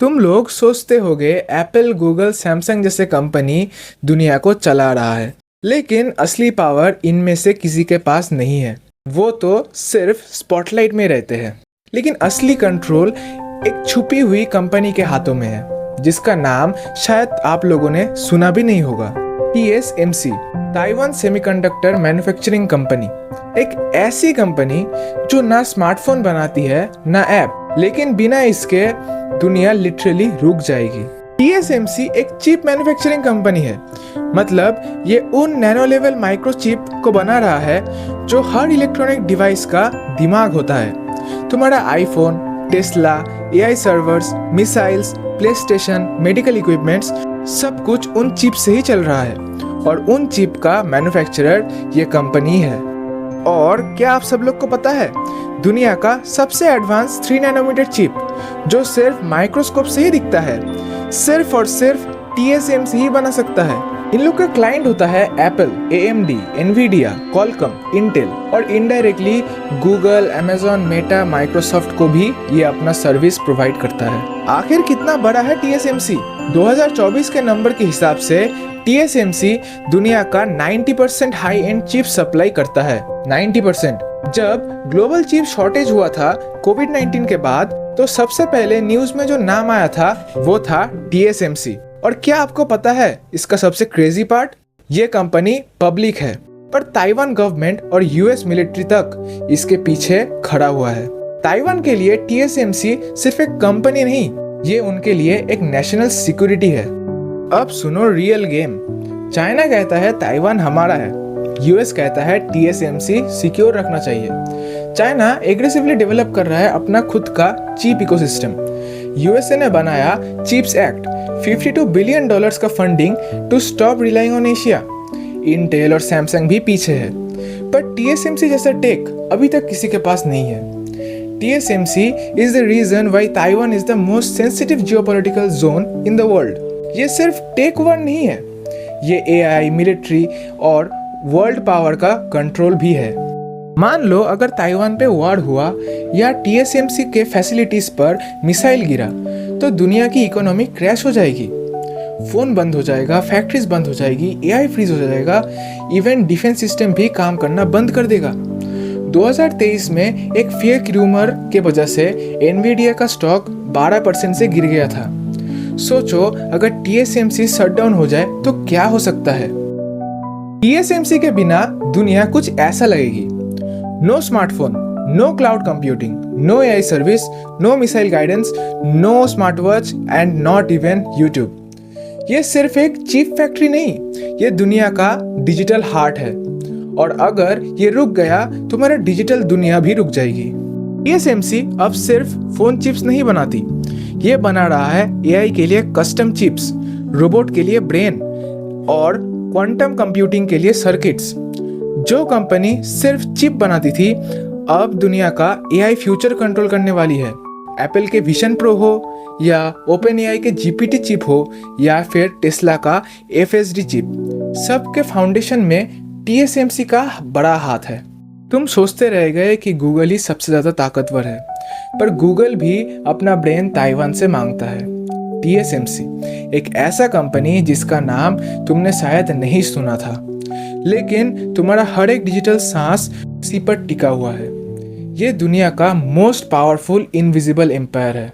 तुम लोग सोचते होगे एप्पल, गूगल, सैमसंग जैसे कंपनी दुनिया को चला रहा है, लेकिन असली पावर इनमें से किसी के पास नहीं है। वो तो सिर्फ स्पॉटलाइट में रहते हैं, लेकिन असली कंट्रोल एक छुपी हुई कंपनी के हाथों में है, जिसका नाम शायद आप लोगों ने सुना भी नहीं होगा। TSMC, Taiwan semiconductor manufacturing company, एक ऐसी कंपनी जो ना स्मार्टफोन बनाती है ना ऐप, लेकिन बिना इसके दुनिया लिटरली रुक जाएगी। TSMC एक चिप मैन्युफैक्चरिंग कंपनी है, मतलब ये उन नैनो लेवल माइक्रो चिप को बना रहा है जो हर इलेक्ट्रॉनिक डिवाइस का दिमाग होता है। तुम्हारा iPhone, Tesla, AI servers, missiles, play station, medical equipments, सब कुछ उन चिप से ही चल रहा है, और उन चिप का मैन्युफैक्चरर ये कंपनी है। और क्या आप सब लोग को पता है, दुनिया का सबसे एडवांस 3 नैनोमीटर चिप जो सिर्फ माइक्रोस्कोप से ही दिखता है, सिर्फ और सिर्फ TSMC ही बना सकता है। इन लोग का क्लाइंट होता है Apple, AMD, Nvidia, Qualcomm, Intel, और indirectly Google, Amazon, Meta, Microsoft को भी ये अपना सर्विस प्रोवाइड करता है। आखिर कितना बड़ा है TSMC? 2024 के नंबर के हिसाब से TSMC दुनिया का 90% हाई एंड चिप सप्लाई करता है। 90%। जब ग्लोबल चिप शॉर्टेज हुआ था कोविड-19 के बाद, तो सबसे पहले न्यूज में जो नाम आया था वो था TSMC। और क्या आपको पता है इसका सबसे क्रेजी पार्ट? ये कंपनी पब्लिक है, पर ताइवान गवर्नमेंट और US मिलिट्री तक इसके पीछे खड़ा हुआ है। ताइवान के लिए TSMC सिर्फ एक कंपनी नहीं, ये उनके लिए एक नेशनल सिक्योरिटी है। अब सुनो रियल गेम। चाइना कहता है ताइवान हमारा है, US कहता है TSMC सिक्योर रखना चाहिए। चाइना एग्रेसिवली डेवलप कर रहा है अपना खुद का चिप इकोसिस्टम। USA ने बनाया चिप्स एक्ट, $52 बिलियन का funding to stop relying on Asia. Intel और सैमसंग भी पीछे है, पर TSMC जैसा टेक अभी तक किसी के पास नहीं है। TSMC is the reason why Taiwan is the most sensitive geopolitical zone in the world। ये सिर्फ टेक वर नहीं है, ये AI, मिलिट्री और वर्ल्ड पावर का कंट्रोल भी है। मान लो अगर ताइवान पे वॉर हुआ या TSMC के फैसिलिटीज पर मिसाइल गिरा, तो दुनिया की इकोनॉमी क्रैश हो जाएगी। फोन बंद हो जाएगा, फैक्ट्रीज बंद हो जाएगी, AI फ्रीज हो जाएगा, इवन डिफेंस सिस्टम भी काम करना बंद कर देगा। 2023 में एक फेक रूमर के वजह से एनवीडिया का स्टॉक 12% से गिर गया था। सोचो अगर TSMC शटडाउन हो जाए तो क्या हो सकता है। TSMC के बिना दुनिया कुछ ऐसा लगेगी। No smartphone, no cloud computing, no AI service, no missile guidance, no smart watch and not even YouTube. ये सिर्फ एक चिप फैक्ट्री नहीं, ये दुनिया का डिजिटल हार्ट है, और अगर ये रुक गया तो हमारा डिजिटल दुनिया भी रुक जाएगी। TSMC अब सिर्फ फोन चिप्स नहीं बनाती, ये बना रहा है AI के लिए कस्टम चिप्स, रोबोट के लिए ब्रेन और क्वांटम कंप्यूटिंग के लिए सर्किट्स। जो कंपनी सिर्फ चिप बनाती थी, अब दुनिया का AI फ्यूचर कंट्रोल करने वाली है। एप्पल के विजन प्रो हो या OpenAI के GPT चिप हो या फिर टेस्ला का FSD चिप, सबके फाउंडेशन में TSMC का बड़ा हाथ है। तुम सोचते रह गए कि गूगल ही सबसे ज़्यादा ताकतवर है, पर गूगल भी अपना ब्रेन ताइवान से मांगता है। TSMC एक ऐसा कंपनी जिसका नाम तुमने शायद नहीं सुना था, लेकिन तुम्हारा हर एक डिजिटल सांस इसी पर टिका हुआ है। ये दुनिया का मोस्ट पावरफुल इनविजिबल एम्पायर है।